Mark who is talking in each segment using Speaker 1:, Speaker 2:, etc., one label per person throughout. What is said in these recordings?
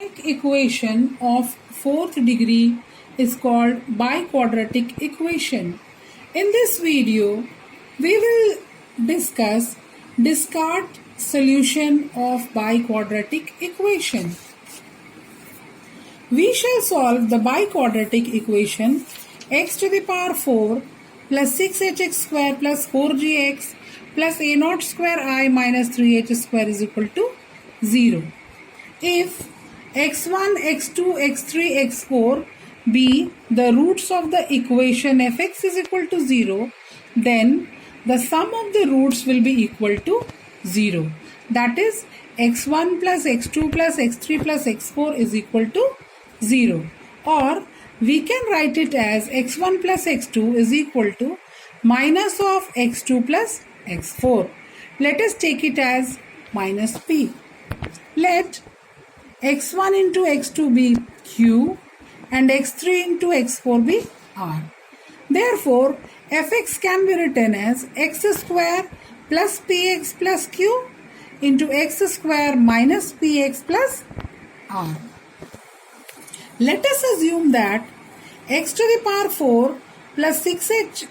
Speaker 1: Equation of fourth degree is called biquadratic equation. In this video, we will discuss discard solution of biquadratic equation. We shall solve the biquadratic equation x to the power 4 plus 6hx square plus 4gx plus a naught square I minus 3h square is equal to 0. If x1, x2, x3, x4 be the roots of the equation fx is equal to 0, then the sum of the roots will be equal to 0. That is x1 plus x2 plus x3 plus x4 is equal to 0. Or we can write it as x1 plus x2 is equal to minus of x2 plus x4. Let us take it as minus p. Let x1 into x2 be q and x3 into x4 be r. Therefore, fx can be written as x square plus px plus q into x square minus px plus r. Let us assume that x to the power 4 plus 6h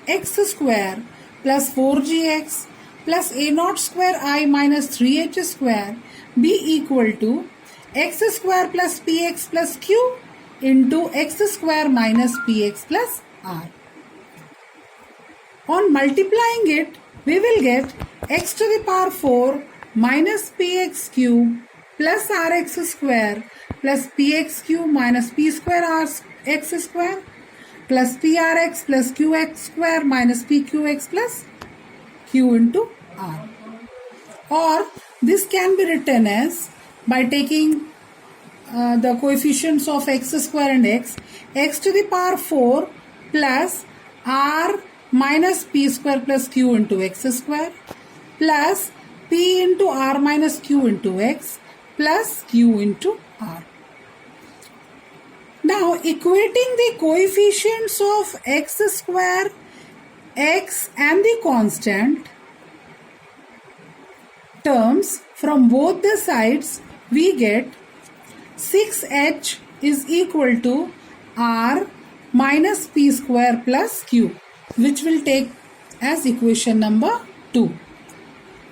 Speaker 1: x square plus 4gx plus a naught square I minus 3h square be equal to x square plus px plus q into x square minus px plus r. On multiplying it, we will get x to the power 4 minus px cube plus rx square plus px cube minus p square rx square plus prx plus qx square minus pqx plus q into r. Or this can be written as, by taking the coefficients of x square and x to the power 4 plus r minus p square plus q into x square plus p into r minus q into x plus q into r. Now equating the coefficients of x square, x and the constant terms from both the sides, we get 6h is equal to r minus p square plus q, which will take as equation number 2.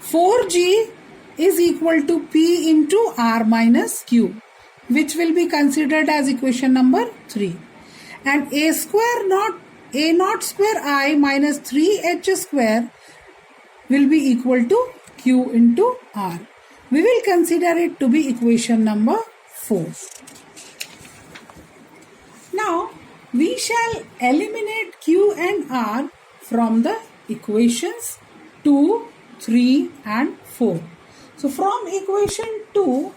Speaker 1: 4g is equal to p into r minus q, which will be considered as equation number 3. And a naught square I minus 3h square will be equal to q into r. We will consider it to be equation number 4. Now we shall eliminate q and r from the equations 2, 3 and 4. So from equation 2,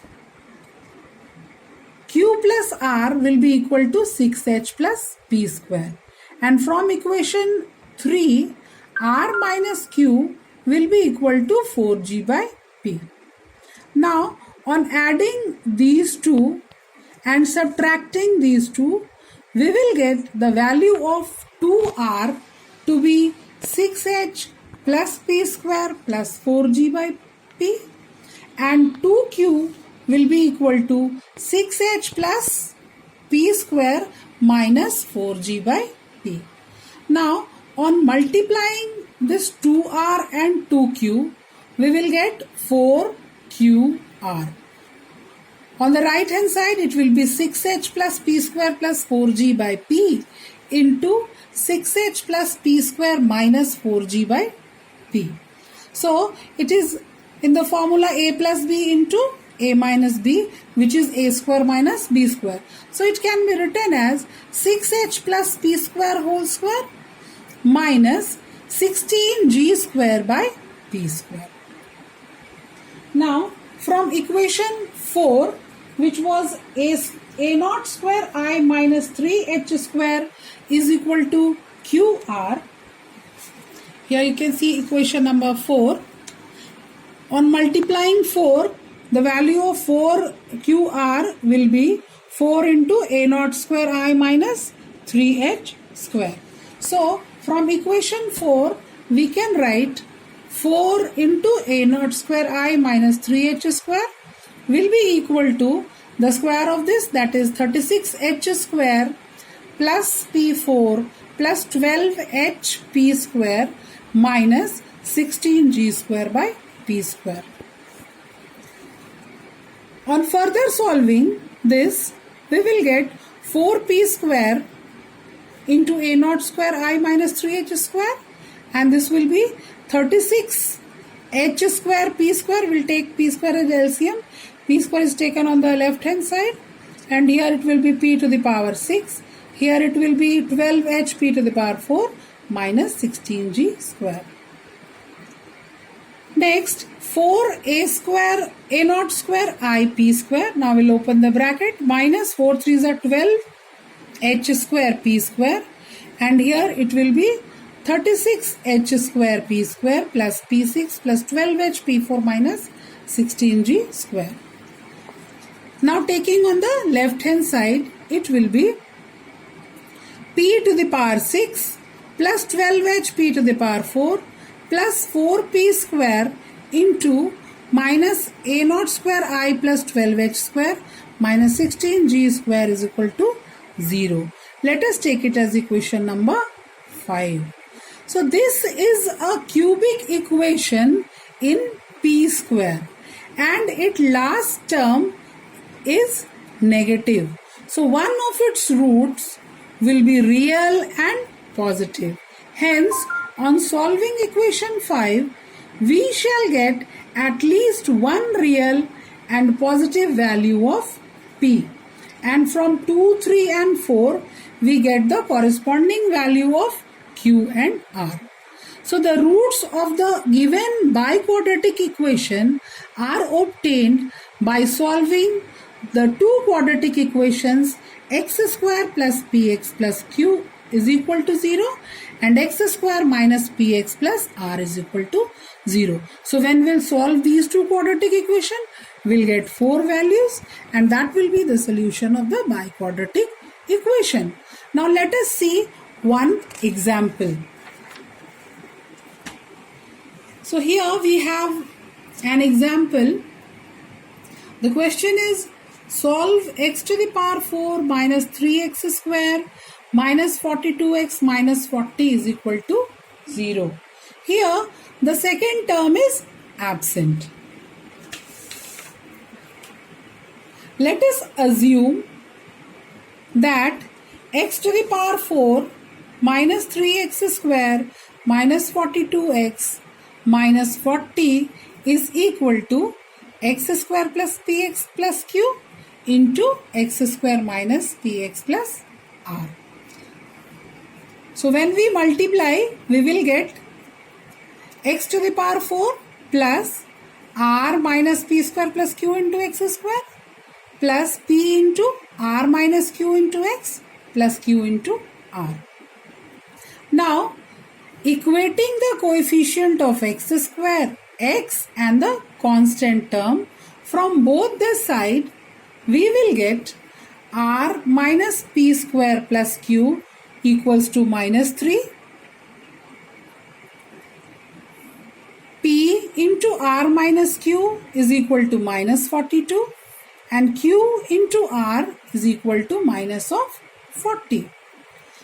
Speaker 1: q plus r will be equal to 6h plus p square. And from equation 3, r minus q will be equal to 4g by p. Now on adding these two and subtracting these two, we will get the value of 2r to be 6h plus p square plus 4g by p, and 2q will be equal to 6h plus p square minus 4g by p. Now on multiplying this 2r and 2q, we will get 4qr. On the right hand side, it will be 6h plus p square plus 4g by p into 6h plus p square minus 4g by p. So it is in the formula a plus b into a minus b, which is a square minus b square. So it can be written as 6h plus p square whole square minus 16g square by p square. Now from equation 4, which was a naught square I minus 3h square is equal to qr. Here you can see equation number 4. On multiplying 4, the value of 4qr will be 4 into a naught square I minus 3h square. So from equation 4, we can write 4 into a naught square I minus 3h square will be equal to the square of this, that is 36h square plus p4 plus 12h p square minus 16g square by p square. On further solving this, we will get 4p square into a naught square I minus 3h square, and this will be 36h square p square. Will take p square as LCM. P square is taken on the left hand side, and here it will be p to the power 6. Here it will be 12h p to the power 4 minus 16g square. Next, 4a square a naught square I p square. Now we'll open the bracket. Minus 4 3s are 12 h square p square, and here it will be 36h square p square plus p6 plus 12h p4 minus 16g square. Now taking on the left hand side, it will be p to the power 6 plus 12h p to the power 4 plus 4p square into minus a naught square I plus 12h square minus 16g square is equal to 0. Let us take it as equation number 5. So this is a cubic equation in p square, and its last term is negative. So one of its roots will be real and positive. Hence, on solving equation 5, we shall get at least one real and positive value of p. And from 2, 3 and 4, we get the corresponding value of q and r. So the roots of the given biquadratic equation are obtained by solving the two quadratic equations x square plus px plus q is equal to 0 and x square minus px plus r is equal to 0. So when we'll solve these two quadratic equations, we'll get 4 values, and that will be the solution of the biquadratic equation. Now let us see one example. So here we have an example. The question is, solve x to the power 4 minus 3x square minus 42x minus 40 is equal to 0. Here the second term is absent. Let us assume that x to the power 4 minus 3x square minus 42x minus 40 is equal to x square plus px plus q into x square minus px plus r. So when we multiply, we will get x to the power 4 plus r minus p square plus q into x square plus p into r minus q into x plus q into r. Now, equating the coefficient of x square, x and the constant term from both the side, we will get r minus p square plus q equals to minus 3, p into r minus q is equal to minus 42, and q into r is equal to minus of 40.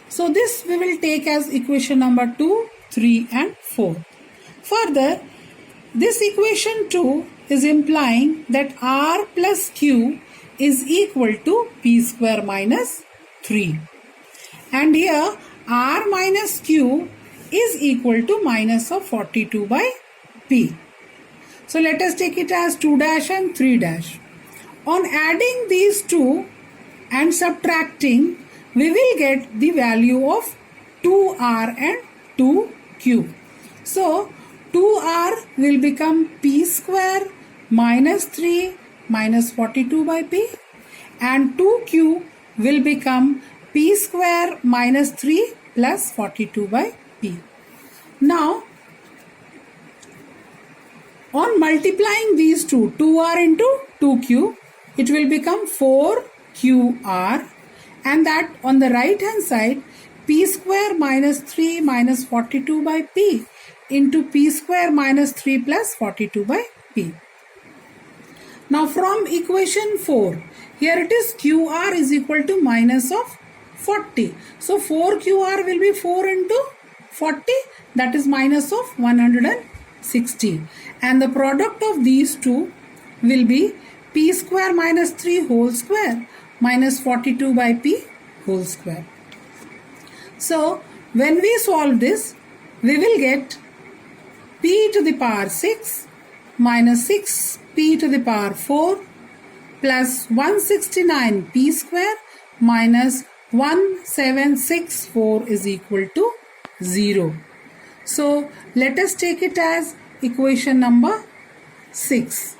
Speaker 1: So this we will take as equation number 2, 3 and 4. Further, this equation 2 is implying that r plus q is equal to p square minus 3. And here r minus q is equal to minus of 42 by p. So let us take it as 2 dash and 3 dash. On adding these two and subtracting, we will get the value of 2r and 2q. So 2r will become p square minus 3 minus 42 by p, and 2q will become p square minus 3 plus 42 by p. Now, on multiplying these two, 2r into 2q, it will become 4qr, and that on the right hand side, p square minus 3 minus 42 by p into p square minus 3 plus 42 by p. Now from equation 4, Here it is QR is equal to minus of 40. So 4QR will be 4 into 40, that is minus of 160. And the product of these two will be P square minus 3 whole square minus 42 by P whole square. So when we solve this, we will get P to the power 6 minus 6P to the power 4 plus 169 P square minus 1764 is equal to 0. So let us take it as equation number 6.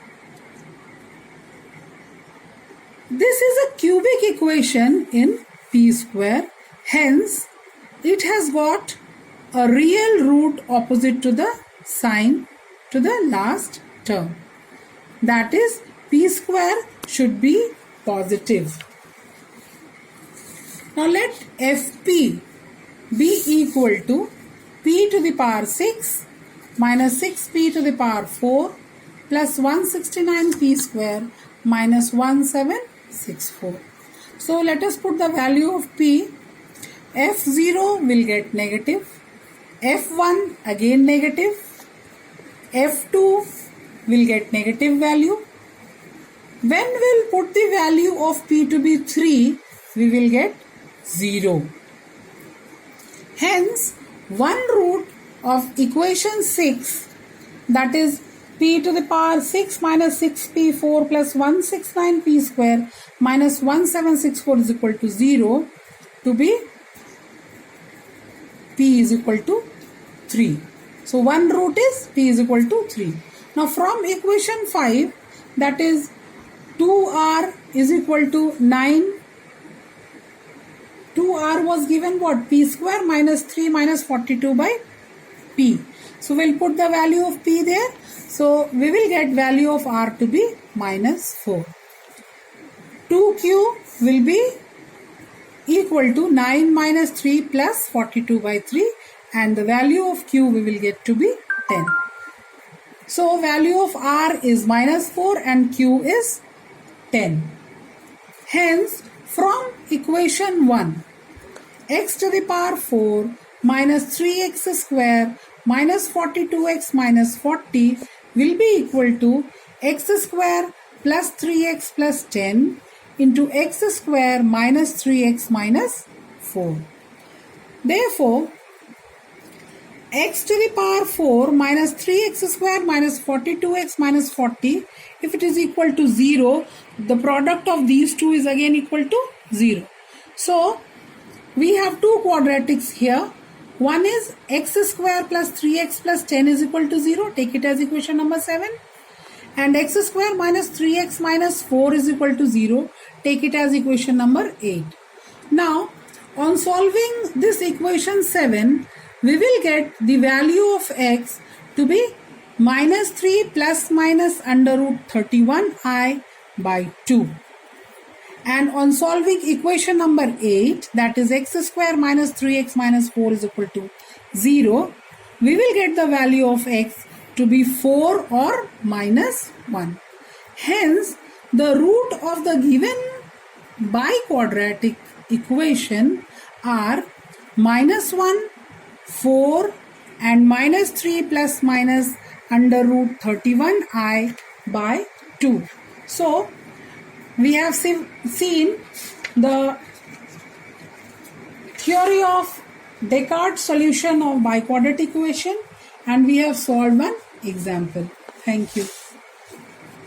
Speaker 1: This is a cubic equation in P square. Hence, it has got a real root opposite to the sign to the last term. That is, P square should be positive. Now let Fp be equal to P to the power 6 minus 6P to the power 4 plus 169P square minus 1764. So let us put the value of P. F0 will get negative, F1 again negative, F2 will get negative value. When we'll put the value of P to be 3, we will get 0. Hence, one root of equation 6, that is P to the power 6 minus 6P4 plus 169P square minus 1764 is equal to 0, to be P is equal to 3. So one root is P is equal to 3. Now from equation 5, that is 2R is equal to 9. 2R was given what? P square minus 3 minus 42 by P. So we'll put the value of P there. So we will get value of R to be minus 4. 2Q will be equal to 9 minus 3 plus 42 by 3, and the value of Q we will get to be 10. So value of R is minus 4 and Q is 10. Hence from equation 1, x to the power 4 minus 3x square minus 42x minus 40 will be equal to x square plus 3x plus 10 into x square minus 3x minus 4. Therefore, x to the power 4 minus 3x square minus 42x minus 40, if it is equal to 0, the product of these two is again equal to 0. So, we have two quadratics here. One is x square plus 3x plus 10 is equal to 0. Take it as equation number 7. And x square minus 3x minus 4 is equal to 0. Take it as equation number 8. Now, on solving this equation 7, we will get the value of x to be minus 3 plus minus under root 31i by 2. And on solving equation number 8, that is x square minus 3x minus 4 is equal to 0, we will get the value of x to be 4 or minus 1. Hence, the root of the given biquadratic equation are minus 1, 4 and minus 3 plus minus under root 31i by 2. So, we have seen the theory of Descartes' solution of biquadratic equation, and we have solved one example. Thank you.